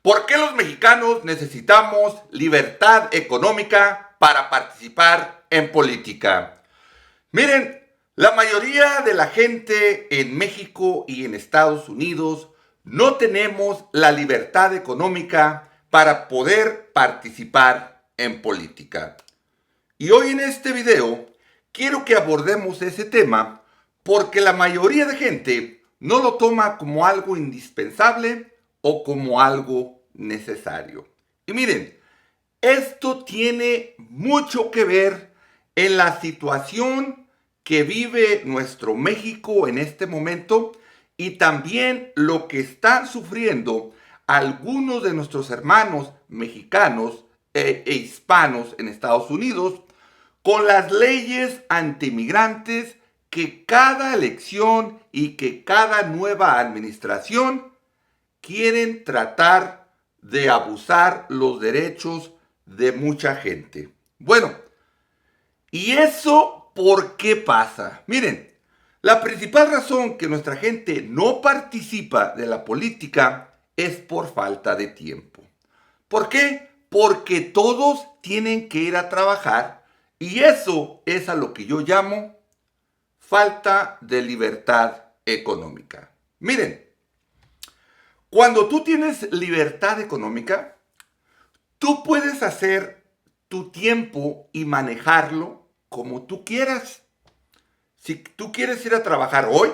¿Por qué los mexicanos necesitamos libertad económica para participar en política? Miren, la mayoría de la gente en México y en Estados Unidos no tenemos la libertad económica para poder participar en política. Y hoy en este video quiero que abordemos ese tema porque la mayoría de gente no lo toma como algo indispensable o como algo necesario. Y miren, esto tiene mucho que ver en la situación que vive nuestro México en este momento y también lo que están sufriendo algunos de nuestros hermanos mexicanos e hispanos en Estados Unidos con las leyes antimigrantes que cada elección y que cada nueva administración quieren tratar de abusar los derechos de mucha gente. Bueno, ¿y eso por qué pasa? Miren, la principal razón que nuestra gente no participa de la política es por falta de tiempo. ¿Por qué? Porque todos tienen que ir a trabajar y eso es a lo que yo llamo falta de libertad económica. Miren, cuando tú tienes libertad económica, tú puedes hacer tu tiempo y manejarlo como tú quieras. Si tú quieres ir a trabajar hoy,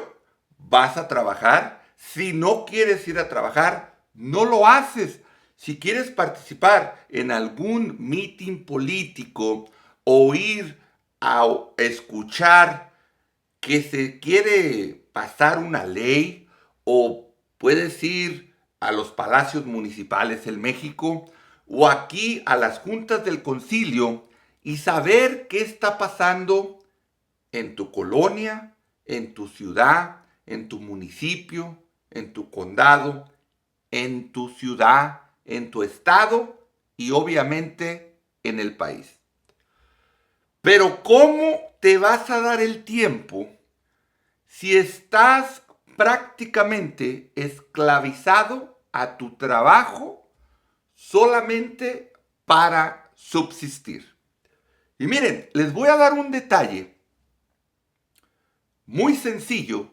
vas a trabajar. Si no quieres ir a trabajar, no lo haces. Si quieres participar en algún mitin político o ir a escuchar que se quiere pasar una ley o puedes ir a los palacios municipales en México o aquí a las juntas del concilio y saber qué está pasando en tu colonia, en tu ciudad, en tu municipio, en tu condado, en tu ciudad, en tu estado y obviamente en el país. Pero ¿cómo te vas a dar el tiempo si estás prácticamente esclavizado a tu trabajo solamente para subsistir? Y miren, les voy a dar un detalle muy sencillo,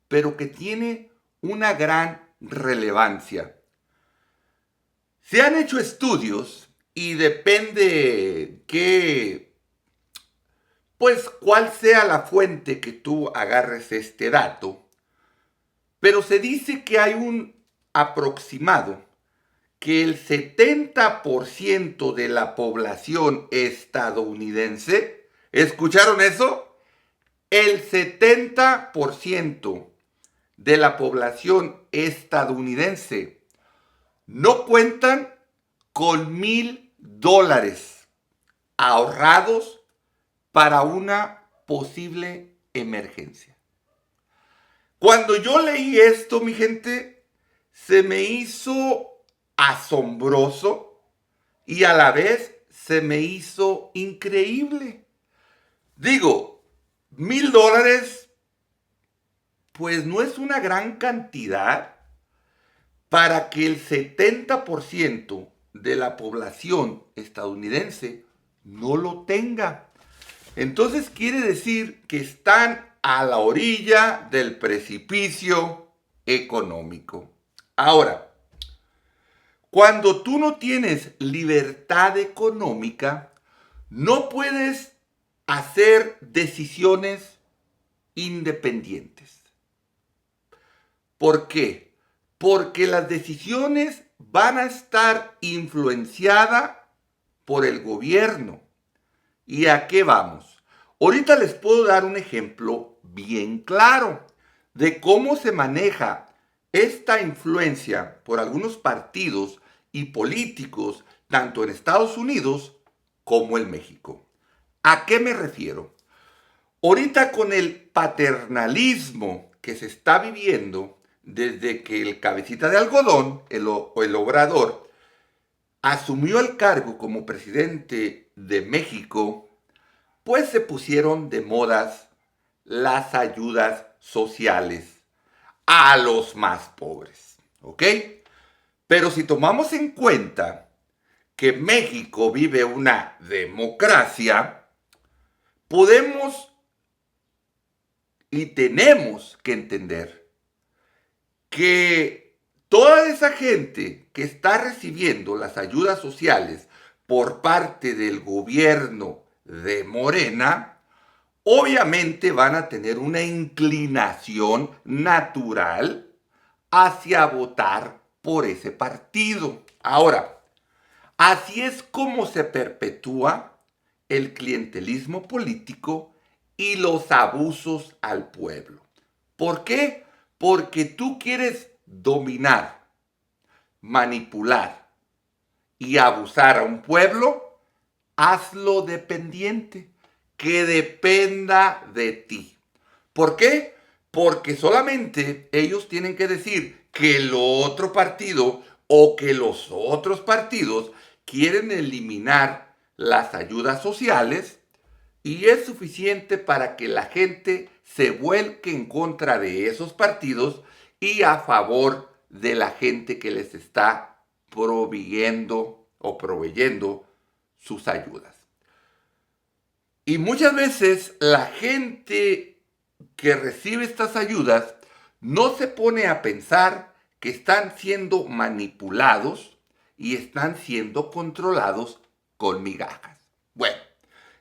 pero que tiene una gran relevancia. Se han hecho estudios y depende cuál sea la fuente que tú agarres este dato, pero se dice que hay un aproximado que el 70% de la población estadounidense, ¿escucharon eso? El 70% de la población estadounidense no cuentan con $1,000 ahorrados para una posible emergencia. Cuando yo leí esto, mi gente, se me hizo asombroso y a la vez se me hizo increíble. Digo, $1,000 pues no es una gran cantidad para que el 70% de la población estadounidense no lo tenga. Entonces quiere decir que están a la orilla del precipicio económico. Ahora, cuando tú no tienes libertad económica, no puedes hacer decisiones independientes. ¿Por qué? Porque las decisiones van a estar influenciadas por el gobierno. ¿Y a qué vamos? Ahorita les puedo dar un ejemplo bien claro de cómo se maneja esta influencia por algunos partidos y políticos, tanto en Estados Unidos como en México. ¿A qué me refiero? Ahorita con el paternalismo que se está viviendo desde que el cabecita de algodón, el Obrador, asumió el cargo como presidente de México, pues se pusieron de modas las ayudas sociales a los más pobres, ¿ok? Pero si tomamos en cuenta que México vive una democracia, podemos y tenemos que entender que toda esa gente que está recibiendo las ayudas sociales por parte del gobierno de Morena, obviamente van a tener una inclinación natural hacia votar por ese partido. Ahora, así es como se perpetúa el clientelismo político y los abusos al pueblo. ¿Por qué? Porque tú quieres dominar, manipular y abusar a un pueblo, hazlo dependiente, que dependa de ti. ¿Por qué? Porque solamente ellos tienen que decir que el otro partido o que los otros partidos quieren eliminar las ayudas sociales y es suficiente para que la gente se vuelque en contra de esos partidos y a favor de la gente que les está proveyendo o proveyendo sus ayudas. Y muchas veces la gente que recibe estas ayudas no se pone a pensar que están siendo manipulados y están siendo controlados con migajas. Bueno,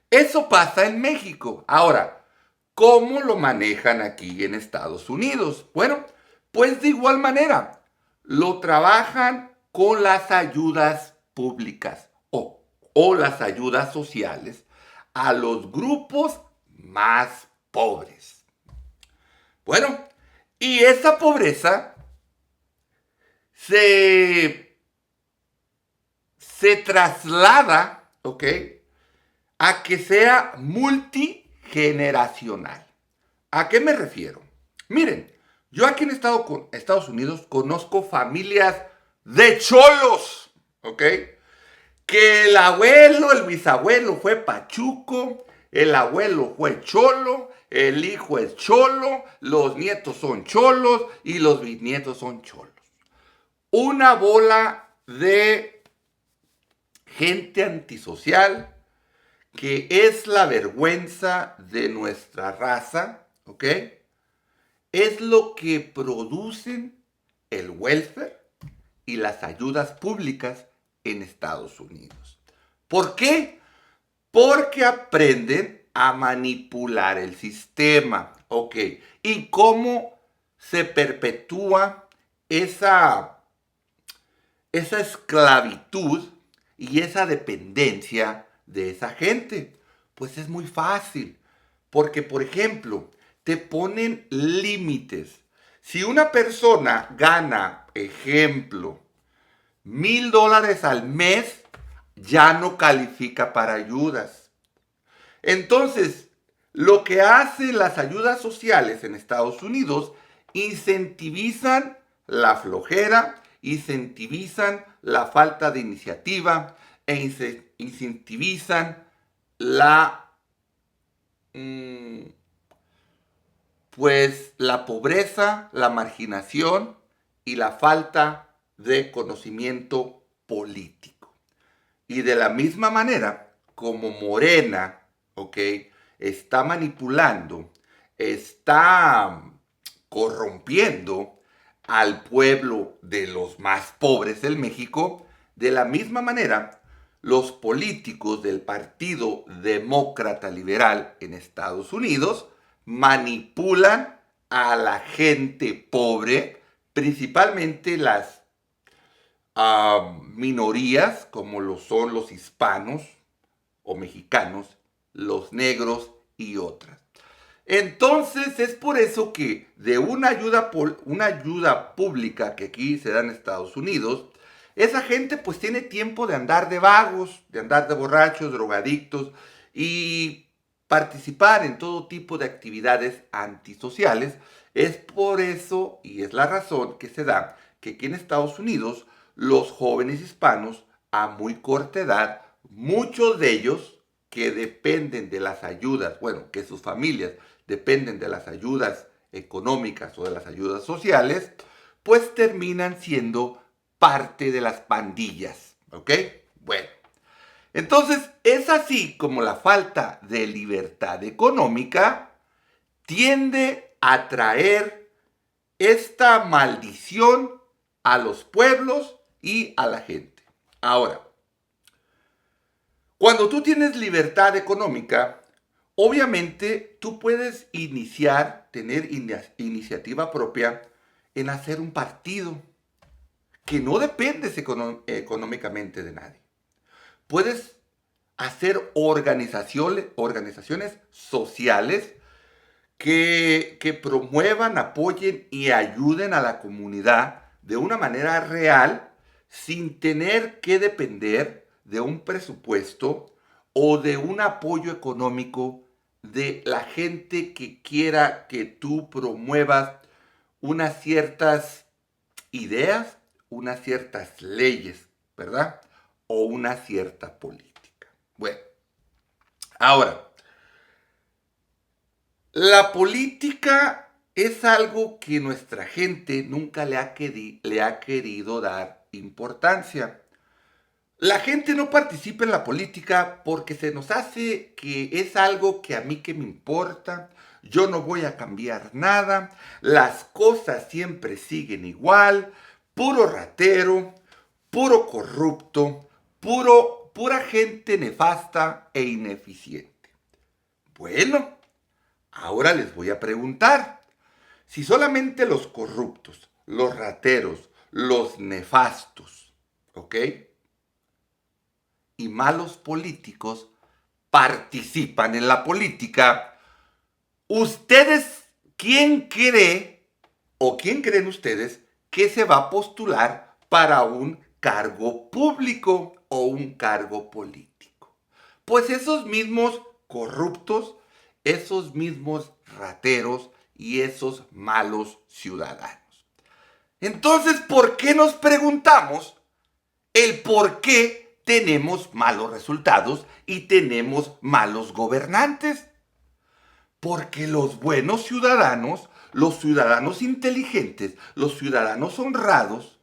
eso pasa en México. Ahora, ¿cómo lo manejan aquí en Estados Unidos? Bueno, pues de igual manera, lo trabajan con las ayudas públicas o las ayudas sociales a los grupos más pobres. Bueno, y esa pobreza se traslada, ¿ok?, a que sea multigeneracional. ¿A qué me refiero? Miren, yo aquí en Estados Unidos conozco familias de cholos, ¿ok? Que el abuelo, el bisabuelo fue pachuco, el abuelo fue cholo, el hijo es cholo, los nietos son cholos y los bisnietos son cholos. Una bola de gente antisocial que es la vergüenza de nuestra raza, ¿ok? Es lo que producen el welfare y las ayudas públicas en Estados Unidos. ¿Por qué? Porque aprenden a manipular el sistema, ¿ok? Y cómo se perpetúa esa esclavitud y esa dependencia de esa gente. Pues es muy fácil, porque por ejemplo, te ponen límites. Si una persona gana, ejemplo, $1,000 al mes, ya no califica para ayudas. Entonces, lo que hacen las ayudas sociales en Estados Unidos, incentivizan la flojera, incentivizan la falta de iniciativa e incentivizan la pobreza, la marginación y la falta de conocimiento político. Y de la misma manera, como Morena, ¿ok?, está manipulando, está corrompiendo al pueblo de los más pobres del México, de la misma manera, los políticos del Partido Demócrata Liberal en Estados Unidos manipulan a la gente pobre, principalmente las minorías, como lo son los hispanos o mexicanos, los negros y otras. Entonces es por eso que de una ayuda pública que aquí se da en Estados Unidos, esa gente pues tiene tiempo de andar de vagos, de andar de borrachos, drogadictos y participar en todo tipo de actividades antisociales. Es por eso y es la razón que se da que aquí en Estados Unidos los jóvenes hispanos a muy corta edad, muchos de ellos que dependen de las ayudas, bueno, que sus familias dependen de las ayudas económicas o de las ayudas sociales, pues terminan siendo parte de las pandillas, ¿ok? Bueno, entonces es así como la falta de libertad económica tiende a traer esta maldición a los pueblos y a la gente. Ahora, cuando tú tienes libertad económica, obviamente tú puedes tener iniciativa propia en hacer un partido que no dependes económicamente de nadie. Puedes hacer organizaciones sociales que promuevan, apoyen y ayuden a la comunidad de una manera real sin tener que depender de un presupuesto o de un apoyo económico de la gente que quiera que tú promuevas unas ciertas ideas, unas ciertas leyes, ¿verdad? O una cierta política. Bueno, ahora, la política es algo que nuestra gente nunca le ha querido dar importancia. La gente no participa en la política porque se nos hace que es algo que a mí que me importa, yo no voy a cambiar nada, las cosas siempre siguen igual, puro ratero, puro corrupto, pura gente nefasta e ineficiente. Bueno, ahora les voy a preguntar, si solamente los corruptos, los rateros, los nefastos, ¿ok? Y malos políticos participan en la política, ¿ustedes quién cree o quién creen ustedes que se va a postular para un cargo público o un cargo político? Pues esos mismos corruptos, esos mismos rateros y esos malos ciudadanos. Entonces, ¿por qué nos preguntamos el por qué tenemos malos resultados y tenemos malos gobernantes? Porque los buenos ciudadanos, los ciudadanos inteligentes, los ciudadanos honrados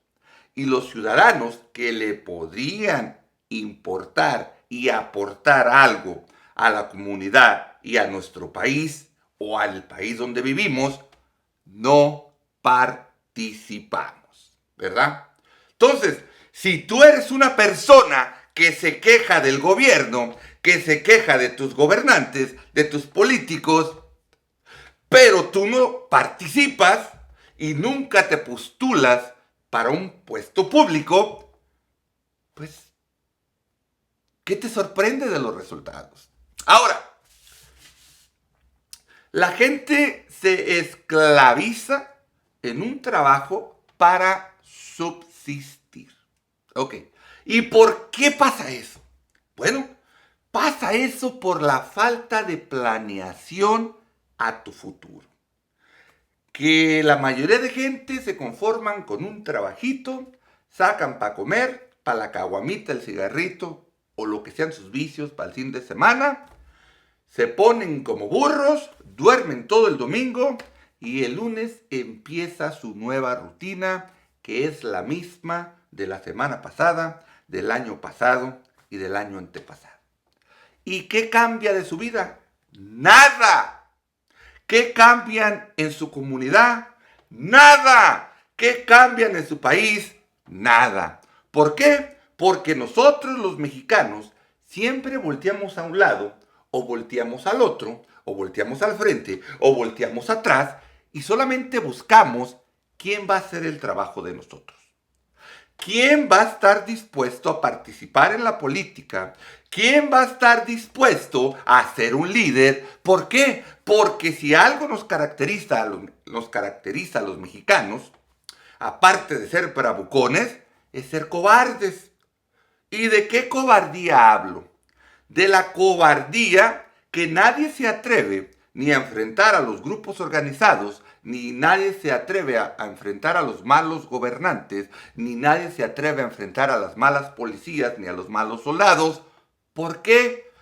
y los ciudadanos que le podrían importar y aportar algo a la comunidad y a nuestro país o al país donde vivimos, no participamos, ¿verdad? Entonces, si tú eres una persona que se queja del gobierno, que se queja de tus gobernantes, de tus políticos, pero tú no participas y nunca te postulas para un puesto público, pues, ¿qué te sorprende de los resultados? Ahora, la gente se esclaviza en un trabajo para subsistir. Ok. ¿Y por qué pasa eso? Bueno, pasa eso por la falta de planeación a tu futuro. Que la mayoría de gente se conforman con un trabajito, sacan para comer, para la caguamita, el cigarrito o lo que sean sus vicios para el fin de semana, se ponen como burros, duermen todo el domingo y el lunes empieza su nueva rutina, que es la misma de la semana pasada, del año pasado y del año antepasado. ¿Y qué cambia de su vida? Nada. ¿Qué cambian en su comunidad? Nada. ¿Qué cambian en su país? Nada. ¿Por qué? Porque nosotros los mexicanos siempre volteamos a un lado, o volteamos al otro, o volteamos al frente, o volteamos atrás, y solamente buscamos quién va a hacer el trabajo de nosotros. ¿Quién va a estar dispuesto a participar en la política? ¿Quién va a estar dispuesto a ser un líder? ¿Por qué? Porque si algo nos caracteriza a los mexicanos, aparte de ser bravucones, es ser cobardes. ¿Y de qué cobardía hablo? De la cobardía que nadie se atreve ni a enfrentar a los grupos organizados, ni nadie se atreve a enfrentar a los malos gobernantes, ni nadie se atreve a enfrentar a las malas policías, ni a los malos soldados. ¿Por qué?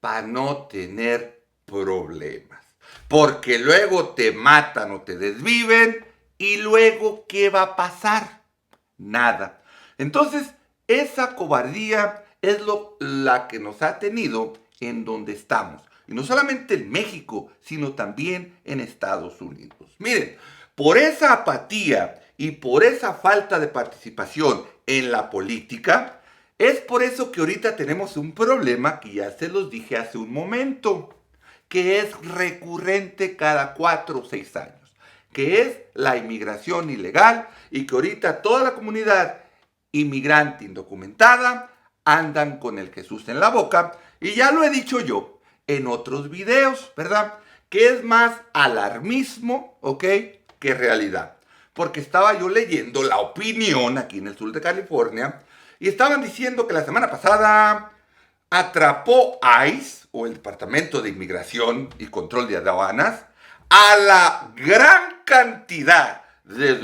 Para no tener problemas. Porque luego te matan o te desviven y luego ¿qué va a pasar? Nada. Entonces, esa cobardía es la que nos ha tenido en donde estamos. Y no solamente en México, sino también en Estados Unidos. Miren, por esa apatía y por esa falta de participación en la política, es por eso que ahorita tenemos un problema que ya se los dije hace un momento, que es recurrente cada 4 o 6 años, que es la inmigración ilegal y que ahorita toda la comunidad inmigrante indocumentada andan con el Jesús en la boca, y ya lo he dicho yo en otros videos, ¿verdad? Que es más alarmismo, ¿ok? Que realidad. Porque estaba yo leyendo la opinión aquí en el sur de California y estaban diciendo que la semana pasada atrapó ICE, o el Departamento de Inmigración y Control de Aduanas, a la gran cantidad de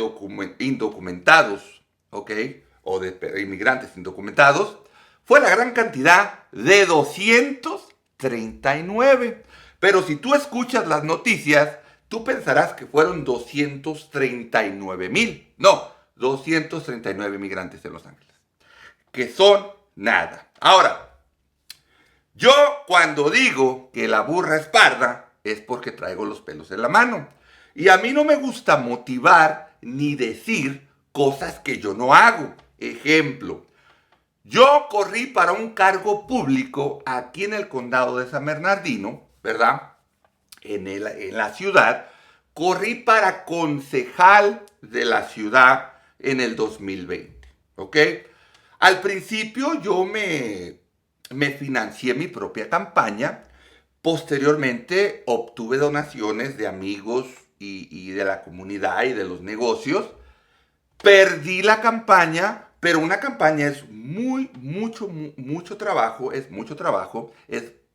indocumentados, ¿ok? O de inmigrantes indocumentados, fue la gran cantidad de 239. Pero si tú escuchas las noticias, tú pensarás que fueron 239,000. No, 239 migrantes en Los Ángeles, que son nada. Ahora, yo cuando digo que la burra es parda, es porque traigo los pelos en la mano. Y a mí no me gusta motivar ni decir cosas que yo no hago. Ejemplo, yo corrí para un cargo público aquí en el condado de San Bernardino, ¿verdad? En la ciudad. Corrí para concejal de la ciudad en el 2020, ¿ok? Al principio yo me financié mi propia campaña. Posteriormente obtuve donaciones de amigos y de la comunidad y de los negocios. Perdí la campaña, pero una campaña es mucho trabajo,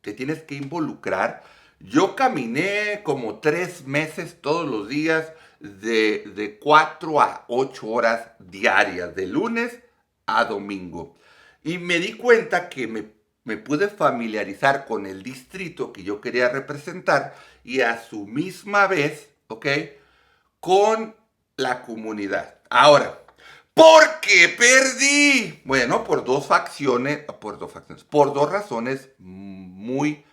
te tienes que involucrar. Yo caminé como 3 meses todos los días de 4 a 8 horas diarias, de lunes a domingo. Y me di cuenta que me pude familiarizar con el distrito que yo quería representar y a su misma vez, ¿ok? Con la comunidad. Ahora, ¿por qué perdí? Bueno, por dos razones muy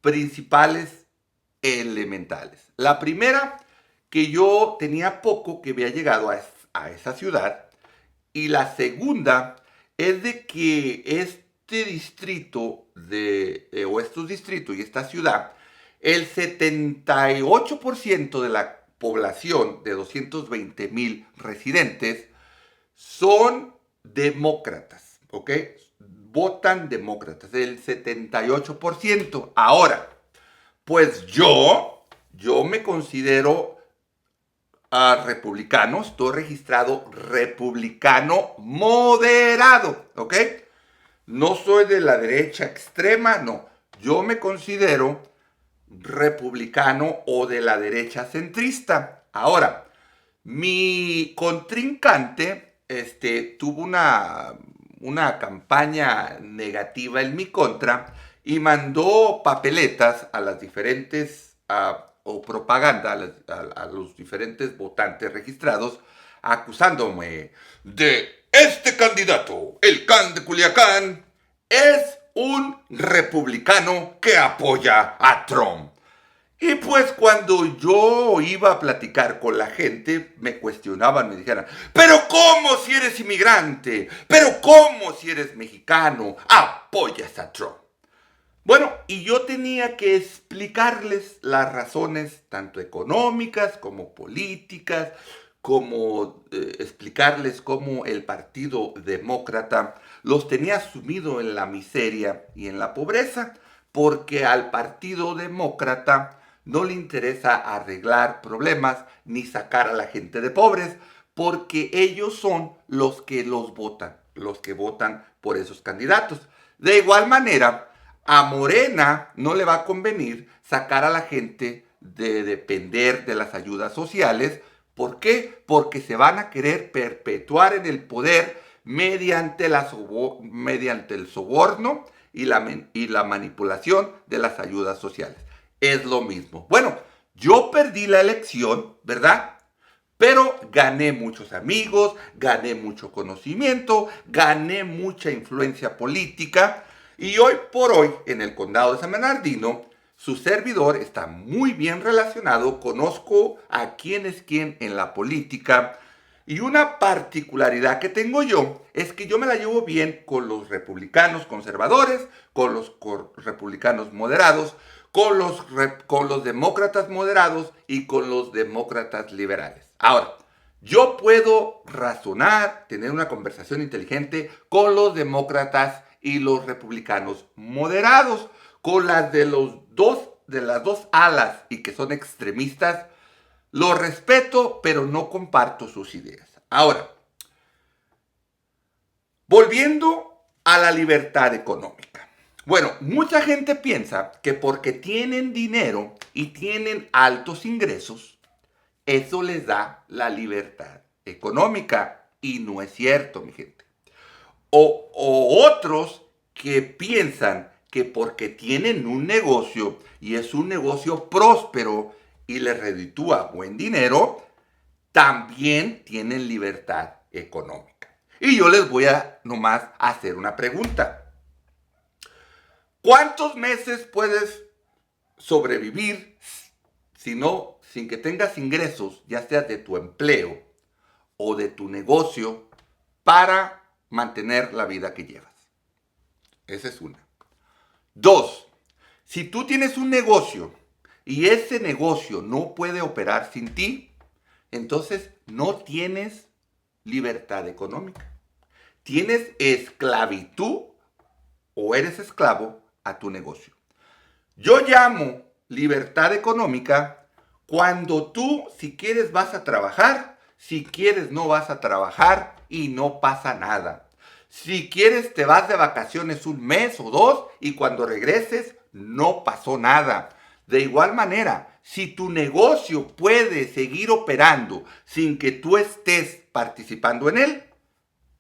principales, elementales. La primera, que yo tenía poco que había llegado a esa ciudad. Y la segunda es de que este distrito o estos distritos y esta ciudad, el 78% de la población de 220,000 residentes son demócratas, ¿ok? Votan demócratas, el 78%. Ahora, pues yo me considero republicano, estoy registrado republicano moderado, ¿ok? No soy de la derecha extrema, no. Yo me considero republicano o de la derecha centrista. Ahora, mi contrincante tuvo una campaña negativa en mi contra y mandó papeletas a las diferentes, o propaganda a los diferentes votantes registrados, acusándome de este candidato, el Can de Culiacán, es un republicano que apoya a Trump. Y pues cuando yo iba a platicar con la gente, me cuestionaban, me dijeron, pero ¿cómo si eres inmigrante? ¿Pero cómo si eres mexicano? Apoyas a Trump. Bueno, y yo tenía que explicarles las razones tanto económicas como políticas, como explicarles cómo el Partido Demócrata los tenía sumido en la miseria y en la pobreza, porque al Partido Demócrata no le interesa arreglar problemas ni sacar a la gente de pobres, porque ellos son los que votan por esos candidatos. De igual manera, a Morena no le va a convenir sacar a la gente de depender de las ayudas sociales. ¿Por qué? Porque se van a querer perpetuar en el poder mediante el soborno y la manipulación de las ayudas sociales. Es lo mismo. Bueno, yo perdí la elección, ¿verdad? Pero gané muchos amigos, gané mucho conocimiento, gané mucha influencia política y hoy por hoy en el condado de San Bernardino su servidor está muy bien relacionado, conozco a quién es quién en la política y una particularidad que tengo yo es que yo me la llevo bien con los republicanos conservadores, con los republicanos moderados, con los demócratas moderados y con los demócratas liberales. Ahora, yo puedo razonar, tener una conversación inteligente con los demócratas y los republicanos moderados, con las de las dos alas y que son extremistas, los respeto, pero no comparto sus ideas. Ahora, volviendo a la libertad económica. Bueno, mucha gente piensa que porque tienen dinero y tienen altos ingresos, eso les da la libertad económica. Y no es cierto, mi gente. O otros que piensan que porque tienen un negocio y es un negocio próspero y les reditúa buen dinero, también tienen libertad económica. Y yo les voy a nomás hacer una pregunta. ¿Cuántos meses puedes sobrevivir sin que tengas ingresos, ya sea de tu empleo o de tu negocio, para mantener la vida que llevas? Esa es una. Dos, si tú tienes un negocio y ese negocio no puede operar sin ti, entonces no tienes libertad económica. Tienes esclavitud o eres esclavo a tu negocio. Yo llamo libertad económica cuando tú, si quieres, vas a trabajar, si quieres, no vas a trabajar y no pasa nada. Si quieres, te vas de vacaciones un mes o dos y cuando regreses, no pasó nada. De igual manera, si tu negocio puede seguir operando sin que tú estés participando en él,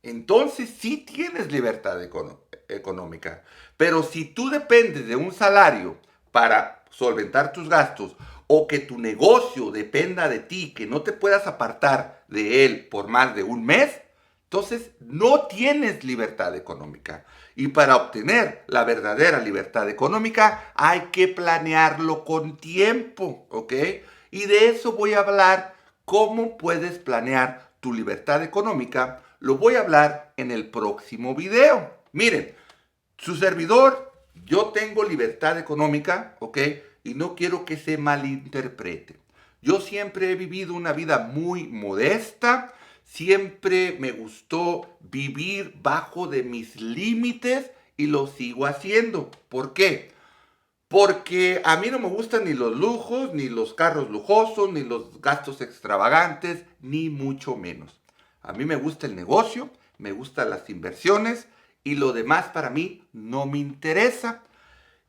entonces sí tienes libertad económica. Pero si tú dependes de un salario para solventar tus gastos o que tu negocio dependa de ti, que no te puedas apartar de él por más de un mes, entonces no tienes libertad económica. Y para obtener la verdadera libertad económica hay que planearlo con tiempo, ¿ok? Y de eso voy a hablar, cómo puedes planear tu libertad económica. Lo voy a hablar en el próximo video. Miren, su servidor, yo tengo libertad económica, ¿ok? Y no quiero que se malinterprete. Yo siempre he vivido una vida muy modesta. Siempre me gustó vivir bajo de mis límites y lo sigo haciendo. ¿Por qué? Porque a mí no me gustan ni los lujos, ni los carros lujosos, ni los gastos extravagantes, ni mucho menos. A mí me gusta el negocio, me gustan las inversiones y lo demás para mí no me interesa.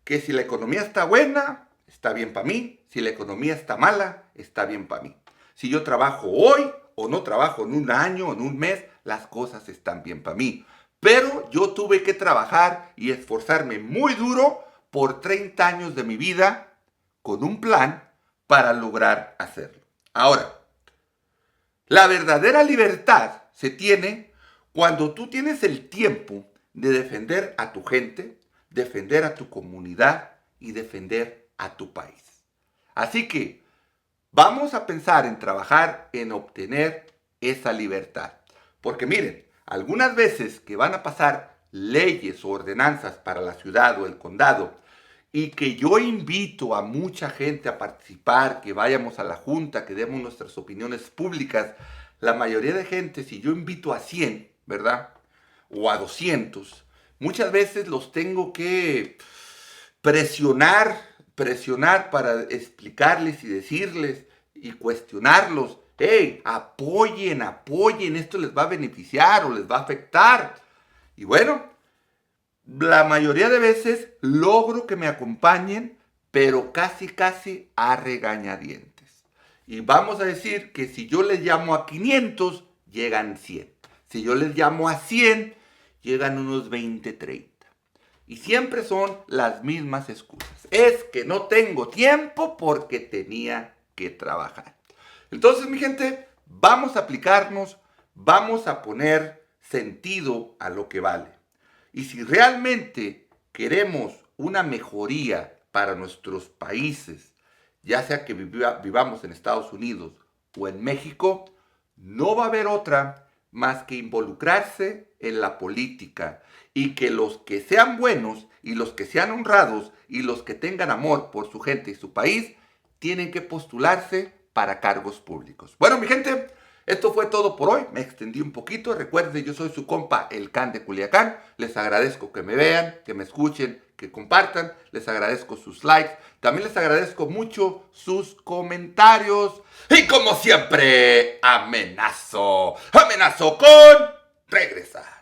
Que si la economía está buena, está bien para mí. Si la economía está mala, está bien para mí. Si yo trabajo hoy o no trabajo en un año o en un mes, las cosas están bien para mí. Pero yo tuve que trabajar y esforzarme muy duro por 30 años de mi vida con un plan para lograr hacerlo. Ahora, la verdadera libertad se tiene cuando tú tienes el tiempo de defender a tu gente, defender a tu comunidad y defender a tu país. Así que vamos a pensar en trabajar en obtener esa libertad. Porque miren, algunas veces que van a pasar leyes o ordenanzas para la ciudad o el condado y que yo invito a mucha gente a participar, que vayamos a la junta, que demos nuestras opiniones públicas, la mayoría de gente, si yo invito a 100, ¿verdad? O a 200, muchas veces los tengo que presionar para explicarles y decirles y cuestionarlos. Hey, apoyen, esto les va a beneficiar o les va a afectar. Y bueno, la mayoría de veces logro que me acompañen, pero casi a regañadientes. Y vamos a decir que si yo les llamo a 500, llegan 100. Si yo les llamo a 100, llegan unos 20, 30. Y siempre son las mismas excusas. Es que no tengo tiempo porque tenía que trabajar. Entonces, mi gente, vamos a aplicarnos, vamos a poner sentido a lo que vale. Y si realmente queremos una mejoría para nuestros países, ya sea que vivamos en Estados Unidos o en México, no va a haber otra más que involucrarse en la política y que los que sean buenos y los que sean honrados y los que tengan amor por su gente y su país tienen que postularse para cargos públicos. Bueno, mi gente, esto fue todo por hoy. Me extendí un poquito. Recuerden, yo soy su compa, el Can de Culiacán. Les agradezco que me vean, que me escuchen, que compartan. Les agradezco sus likes. También les agradezco mucho sus comentarios. Y como siempre, amenazo con regresar.